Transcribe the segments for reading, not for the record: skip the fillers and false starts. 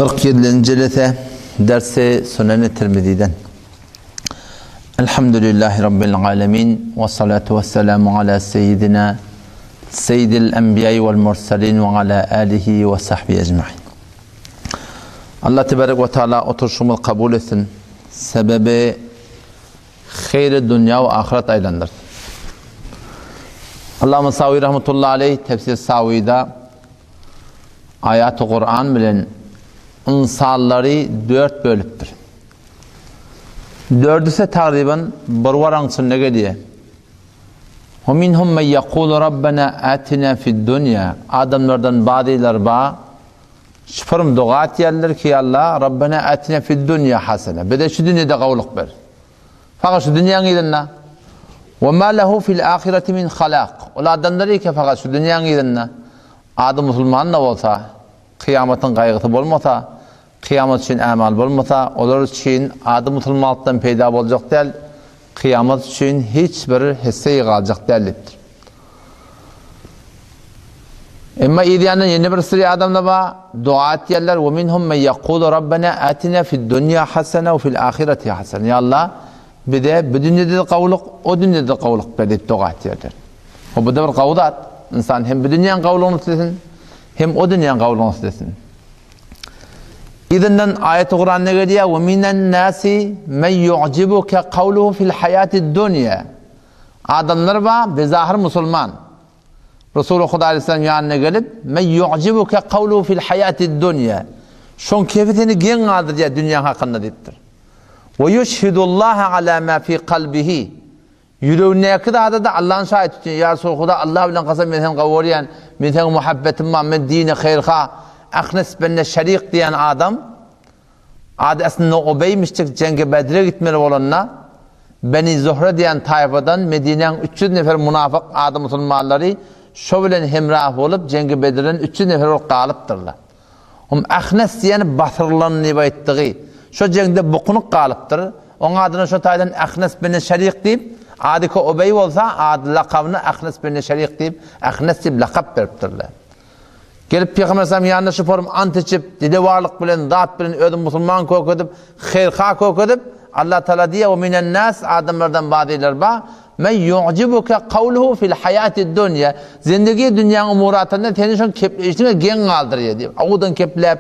47. cilete dersi Sunen-i Tirmizi'den. Elhamdülillahi Rabbil alemin ve salatu ve selamu ala seyyidina seyyidil enbiyayı vel mursalin ve ala alihi ve sahbihi ecma'in. Allah tebarek ve teala oturuşumuzu kabul etsin. Sebebi hayır dünya ve ahiret aylandır. Allah-u Savi rahmetullahi aleyh tefsir Savi'da ayat-ı Kur'an bilen insanları dört bölüptür. Dördüse takriben bir varansın ne geliyor? وَمِنْهُمْ مَنْ يَقُولُ رَبَّنَا آتِنَا فِي الدُّنْيَا Adamlardan bazılar ba şıpırım dua ettiler ki Allah Rabbena atina fid dunya hasene. Bir de şu dünyada kavluk ver. Fakat şu dünyanın idinna. وَمَا لَهُ فِي الْآخِرَةِ مِنْ خَلَاقٍ Ola adamları ki fakat şu dünyanın idinna. Adı Müslüman ne olsa, kıyametin kaygısı olmasa, kıyamet için amal olmasa, onlar için adı Müslümanlıktan peyda olacak değil, kıyamet için hiçbir hisseyi kalacak değildir. Ama İdiyan'ın yeni bir sürü adamda var, dua ettiler, وَمِنْهُمْ مَنْ يَقُولُ رَبَّنَا آتِنَا فِي الدُّنْيَا حَسَنَ وَفِي الْآخِرَةِ حَسَنَ Ya Allah, bir de bu dünyada kavluk, o dünyada kavluk verip dua ettiler. O bu da bir kavlat. İnsan hem bu dünyanın kavluğunu istesin, hem o dünyanın kavluğunu istesin. İzinden ayet-i Kur'an ne geliyor? وَمِنَ النَّاسِ مَنْ يُعْجِبُكَ قَوْلُهُ فِي الْحَيَاةِ الدُّنْيَا Adamlar var, bezahir Müslüman. Resulullah Huda Aleyhisselam yanına gelip مَنْ يُعْجِبُكَ قَوْلُهُ فِي الْحَيَاةِ الدُّنْيَا Şun keyfetini gen aldır diye dünya hakkında deyiptir. وَيُشْهِدُ اللّٰهَ عَلَى مَا فِي قَلْبِهِ Yüreğine yakı da Allah'ın şahit tutuyor. Ya Resulullah Allah bilen kasam ben kavuriyen, ben muhabbetim var, ben dine hayırha, aknes benimle şerik diyen adam, adı aslında obeymiştik Cengi Bedir'e gitmeli olanına, Beni Zuhre diyen tayfadan Medine'nin 300 nefer münafık adı Müslümanları şöyle hemrah olup Cengi Bedir'in 300 nefer olup kalıptırlar. Aknes diyen batırılan niva ettiği, şu Cengi'de bukunuk kalıptır, onun adına şu taydan aknes benimle şerik deyip, adı ki obey olsa adı lakabını Aknes bin Şerik deyip Aknes deyip lakab veriptirler. Gelip Peygamber Aleyhisselam yanına şu forum ant içip dili varlık bilen, zat bilen ödüm Müslüman kök edip, hayırha kök edip Allah Teala diye وَمِنَ النَّاسِ Adamlardan bazılar var مَنْ يُعْجِبُكَ قَوْلُهُ فِي الْحَيَاةِ الدُّنْيَا Zindagi dünyanın umuratında senin şun işine gen kaldırıyor diyor. Ağudun keplep,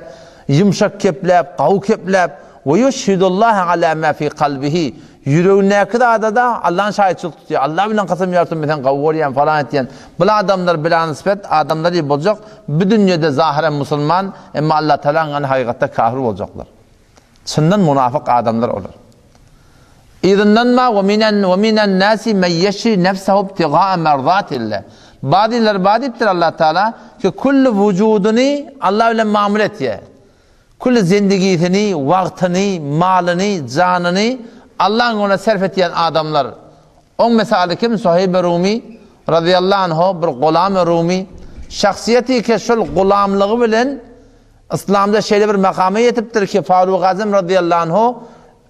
yumuşak keplep, kavu keplep وَيُشْهِدُ اللّٰهَ عَلَى مَا فِي قَلْبِهِ Yüreğine kadar da Allah'ın şahitçilik tutuyor. Allah bilen kasım yardım eden, kavuriyen falan etiyen. Böyle adamlar bila nispet, adamlar iyi olacak. Bu dünyada zahiren Müslüman, ama Allah Teala'nın hakikatte kafir olacaklar. Çından münafık adamlar olur. İzinden ma وَمِنَ النَّاسِ مَنْ يَشْرِ نَفْسَهُ ابْتِغَاءَ مَرْضَاتِ اللّٰهِ Bazılar badiptir Allah Teala ki kullu vücudunu Allah ile mamul etiyor. Kullu zindigisini, vaktini, malını, canını Allah'ın ona serf ettiğin adamlar. On mesela kim? Suheyb-i Rumi radıyallahu anh bir gulam-ı Rumi şahsiyeti ki şu gulamlığı bilen İslam'da şöyle bir makama yetiptir ki Faruk Azam radıyallahu anh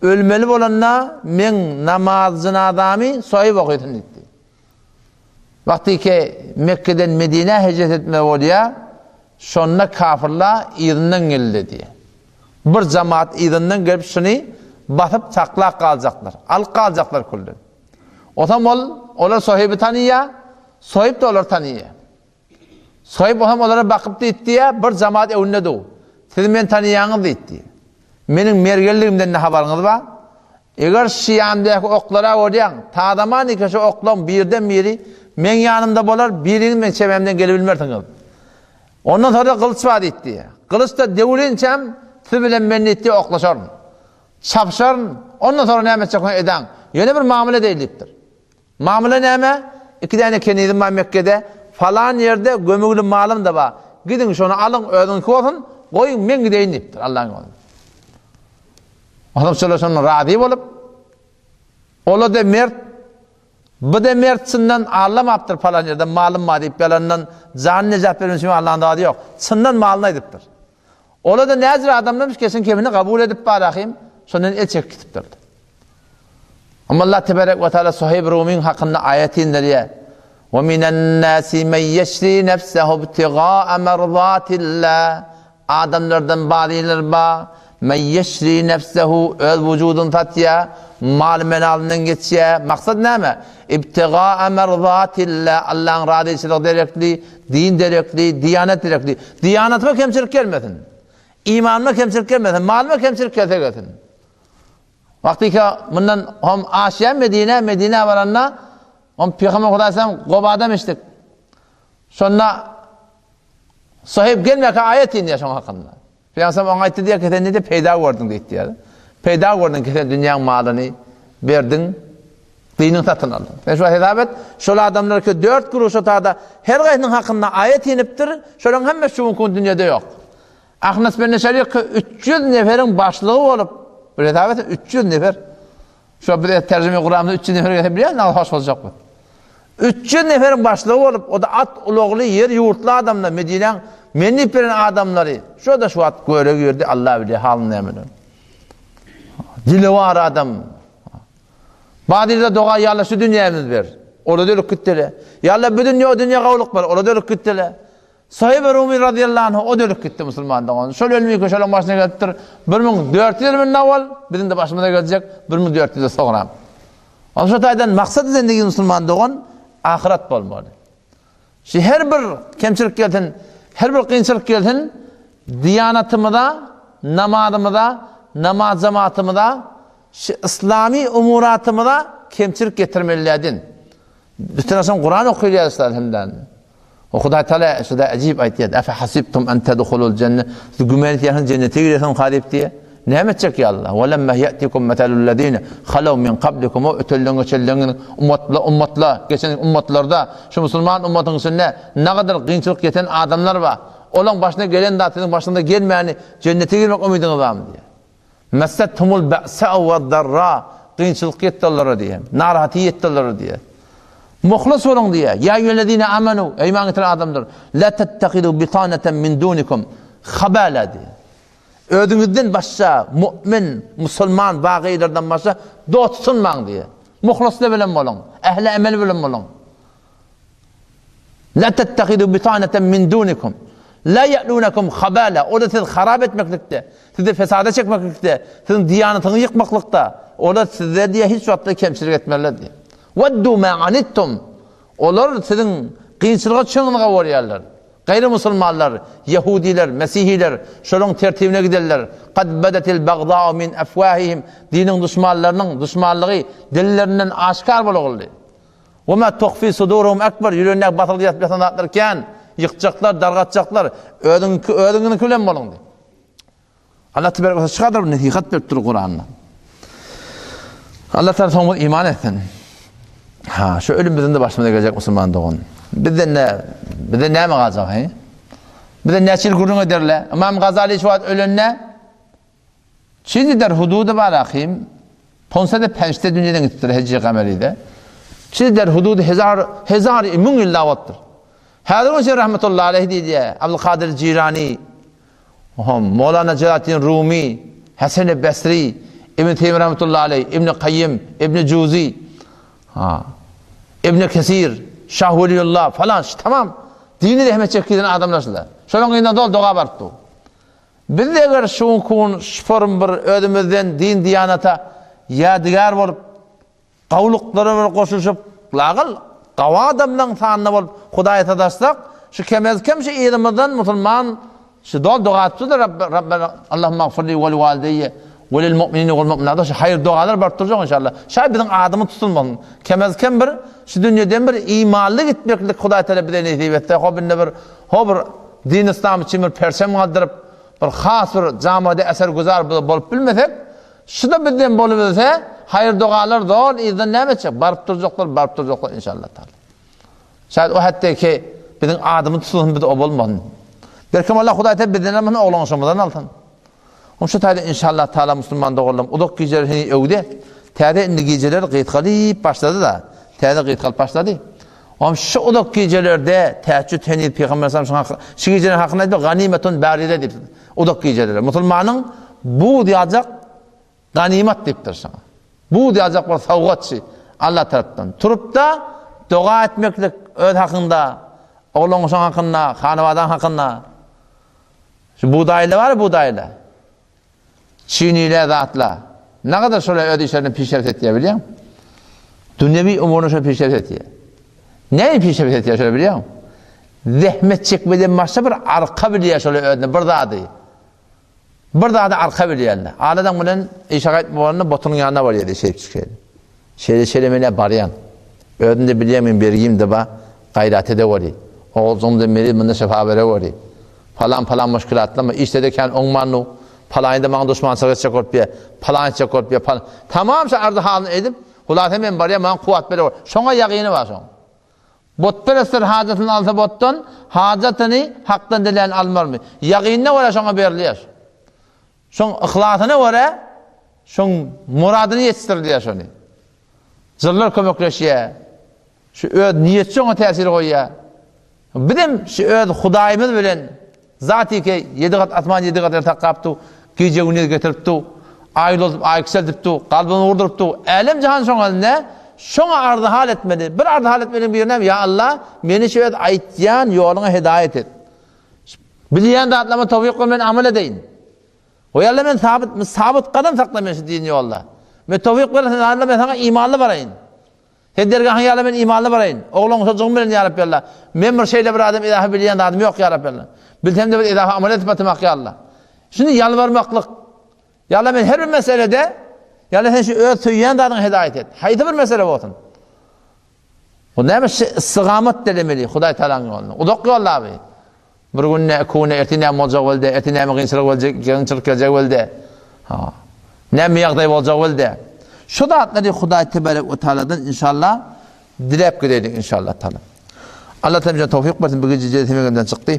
ölmeli olanla men namazın adamı Suheyb okuyutun etti. Vakti ki Mekke'den Medine'ye hicret etme oluyor şonuna kafirler İran'dan geldi diye. Bir cemaat İran'dan gelip şunu batıp çaklak kalacaklar. Al kalacaklar kullu. O zaman onlar Suheyb'i tanıyor. Suheyb de onlar tanıyor. Suheyb o zaman onlara bakıp da ettiye bir cemaat evinde doğu. Siz beni tanıyanız da etti. Benim mergelliğimden ne haberiniz var? Eğer Şiyan'daki oklara orayan tadaman ki şu oklam birden biri men yanımda bolar birinin ben çevemden gelebilmersiniz. Ondan sonra kılıç var etti. Kılıç da devrincem siz bilen beni ettiye oklaşarım. Çapşarın, ondan sonra ne yapacak eden? Yeni bir mamule değildir. Mamule ne? İki tane kendim var Mekke'de. Falan yerde gömülü malım da var. Gidin şunu alın, ödün kovun, koyun ben gideyim deyiptir Allah'ın yolunda. Adam çalışanın razı olup, ola da mert, bu da mertsinden ağlamaptır falan yerde malım var deyip yalanından canı necat vermiş mi Allah'ın adı yok. Sından malına ediptir. Ola da nezir adamlarmış kesin kemini kabul edip bırakayım. Sonun el çekip gitiptirdi. Ama Allah Tebarek ve Teala Suheyb Rumi'nin hakkında ayetinde diye وَمِنَ النَّاسِ مَنْ يَشْرِي نَفْسَهُ ابْتِغَاءَ مَرْضَاتِ اللّٰهِ adamlardan bazıları ba men yeşri nefsehu öz vücudun tatya mal menalından geçiye maksat neme? İbtiga merzatillah Allah'ın radiyçılığı derekli, din derekli, diyanet derekli. Diyanetıma kemçilik gelmesin. İmanıma kemçilik gelmesin. Malıma kemçilik gelmesin. Vakti ki bundan hem Aşiye Medine varanna hem Peygamber Kudaysam Goba'da miştik. Sonra sahip gelmek ayet indi yaşam hakkında. Peygamber ona ayette diye ki ne de peyda gördün deyip diye. Peyda gördün ki sen dünyanın malını verdin, dinin satın aldın. Ben şu hesabet, şöyle adamlar ki 4 kuruş otada her gayrının hakkında ayet iniptir, şöyle hemen şu mümkün dünyada yok. Ahnas ben neşelik ki 300 neferin başlığı olup, bir hesabet 300 nefer. Şu bir tercüme Kur'an'da 300 nefer gelebiliyor, ne hoş olacak bu. 300 neferin başlığı olup, o da at uluğlu yer yurtlu adamlar, Medine'nin menip veren adamları, şu da şu at göre gördü, Allah bilir halini eminim. Dili var adam. Badilde doğa yalla şu dünyamız ver. Orada ölüp gittile. Yalla bu dünya o dünya kavluk var. Orada ölüp gittile. Sahibi Rumi radıyallahu anh o da ölüp gitti Müslümandan. Şöyle ölmüyor ki şöyle başına geliptir. 1400 bin avval bizim de başımıza gelecek 1400'de sonra. O şu taydan maksat edendeki Müslümandan ahiret olmalı. Şu her bir kemçilik gelsin, her bir kıyınçılık gelsin, diyanatımıza, namazımıza, namaz cemaatımıza, İslami umuratımıza kemçilik getirmeliydin. Bütün Kur'an okuyuyorlar hemden. O Huday Teala şurada acayip ayet diyor. Efe hasibtum en tedhulul cennet. Güvenlik yakın cennete giresin hadip diye. Ne edecek ya Allah? Ve lemme ya'tikum metalul-lezine halav min qablikum o ötellenge ummatla geçen ummatlarda şu Müslüman ummatın içinde ne kadar kıyınçılık getiren adamlar var. Olan başına gelen de başında gelmeyeni cennete girmek umudunu var mı diye. Messetumul ba'sa ve darra kıyınçılık yettiler diye. Narahatı yettiler diye. Muhlis olun diye. Ya eyyühellezine amenu iman getiren adamlar. La tettehidu bitaneten min dunikum habala diye. Ödünüzden başka mümin, Müslüman, bağıylardan başka dost tutulmayın diye. Muhlisle bilen olun. Ehli emel bilen olun. La tettehidu bitaneten min dunikum. La ya'lunakum habala. O da sizi harap etmeklikte. Sizi fesada çekmeklikte. Sizin diyanetini yıkmaklıkta. O da size diye hiç vakti kemçilik etmerler diye. Veddu ma anittum. Onlar sizin kıyınçılığa çığınlığa uğrayanlar. Gayrimüslimler, Yahudiler, Mesihiler, şolun tertibine giderler. Kad bedetil bagda'u min efvahihim. Dinin düşmanlığı dillerinden aşikar oldu. Ve ma tuhfi suduruhum ekber. Yüreğine batılı yatırken yıkacaklar, dargatacaklar. Ödününü külen olun diye. Allah tebarek ve çıkardır bu netikat verip durur Kur'an'la. Allah Teala sonunda iman etsin. Ha, şu ölüm bizim de başımıza gelecek Müslüman doğun. Bizden ne mi kalacak? Bizden neçil gurun ederler. İmam Gazali şu an ölünne çiğdi der hududu var akıyım. Ponsa da pençte dünyadan gittiler hecci kameriydi. Çiğdi der hududu hezar imun illavattır. Hâdırın için rahmetullahi aleyhi diye Abdülkadir Cirani, Mevlana Celaleddin Rumi, Hasan-ı Besri, İbn-i Teymi rahmetullahi aleyhi, İbn-i Kayyim, İbn-i Cuzi, İbn-i Kesir, Şahvuliyullah falan tamam. Dini de hemen çektiğin adamlar. Şunun kıyından dolu doğa barıttı. Biz de eğer şun kun şform bir ödümüzden din diyanata yadigar olup kavlukları koşuşup lağıl qava adamdan tanına bolup Hudaýa tadaşsak şu kemezkem şu ilimizden Müslüman şu doğa atdı da Rabbena Allahumma gfirli ve valideyye ve lil mu'minine ve mu'minat şu hayır dualar bartıracak inşallah. Şayet bizim adımı tutulmasın. Kemezkem bir şu dünyadan bir imanlı gitmeklik Hudaýa Teala bize nasip etse. Bir din İslam için bir persem kaldırıp bir has bir camide eser güzar bolup bilmesek şu da bizden bolup hayır dualar doğal izin ne edecek? Barıp duracaklar inşallah Teala. Şayet o hatta ki bizim adımı tutulsun bir de o bolmasın. Belki Allah Hudaýa Teala bizden hemen oğlanışımızdan altın. Onun şu tayda inşallah Teala Müslüman doğulalım. Uduk geceleri övde. Tayda indi geceler gıytkalip başladı da. Tayda gıytkal başladı. Ama şu uduk gecelerde teheccüd henid Peygamber sallallahu aleyhi ve sellem şu gecelerin hakkında ediyor. Ganimetun bâride deyip. Uduk geceleri. Müslümanın bu diyecek ganimet deyiptir sana. Bu diyecek bir savgatçı Allah tarafından. Turup da dua etmeklik öz hakkında, oğlunuzun hakkında, hanıvadan hakkında Şu buğdayla var ya buğdayla. Çiğniyle zatla. Ne kadar şöyle öde işlerini pişirt etiyor biliyor musun? Dünyevi umurunu şöyle pişirt etiyor. Neyi pişirt etiyor şöyle biliyor musun? Zahmet çekmeden başta bir arka biliyor şöyle ödene. Bir daha değil. Bir daha da arka biliyor. Ağladan bunun işaret muğanını botunun yanına var ya şey çıkıyor. Şeylemene barayan. Ödünde bileyim bergiyim de ba gayret ede var. Oğuzum da meri bunda şefa vere var. Falan müşkilatla mı işte de kan onmannu falan da bana düşman savaş çekip falan çekip falan. Tamam sen ardı halini edip hulat hemen barayan bana kuvvet bere var. Şona yaqini var şon. Bot perestler hacetini alsa bottan hacetini haktan dilen almar mı? Yaqinine var şona beriliyor. Şon ihlasına var. Şon muradını yetiştirdiler şonu. Zırlar kömekleşiyor. Şu öd niyetçi ona tesir koyuyor. Bilim şu öd Hudayimiz bilen zati ki 7 kat atman 7 kat ertak kaptı. Gece gündüz getiripti. Ayıl olup ayıkseltipti. Kalbini vurduruptu. Elem cihan şoň eline şoňa ardy hal etmedi. Bir ardy hal etmediň birine ya Allah meni şu öd aýtýan ýoluňa hidayet et. Bilýän datlama tawfik kıl men amel edeýin. O ýaly men sabit kadam saklaman şu din ýolda. Men tawfik bersen Allah men sana imanly baraýyn. Sen dergah ýaly men imanly baraýyn. Oglaň çocuğum bilen ýa Rabbi Allah. Men bir şeýle bir adam ilahy bilýän adam ýok ýa Rabbi Allah. Bilsem de bir ilahy amel etmek ýa Allah. Şunu ýalvarmaklyk. Ýaly men her bir meselede ýaly sen şu öz söýýän dadyň hidayet et. Haýdy bir mesele bolsun. O näme istigamet dilemeli Hudaý Taalaň ýoluna. Udak ýollaby. Bir günne kune ertine moljak boldy, ertine gynçylyk boljak, gynçylyk geljek boldy. Ha. Näme ýagdaý boljak boldy. Şu zatları Hudaý Tebarek we Taala'dan inşallah dilep gidelim inşallah Taala. Allah temizce tawfik bersin bu gece temizden çıktı.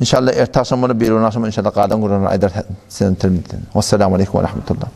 İnşallah ertaşamını bir unaşım inşallah qadan gurun aydar sen tilmidin. Vesselamu aleykum ve rahmetullah.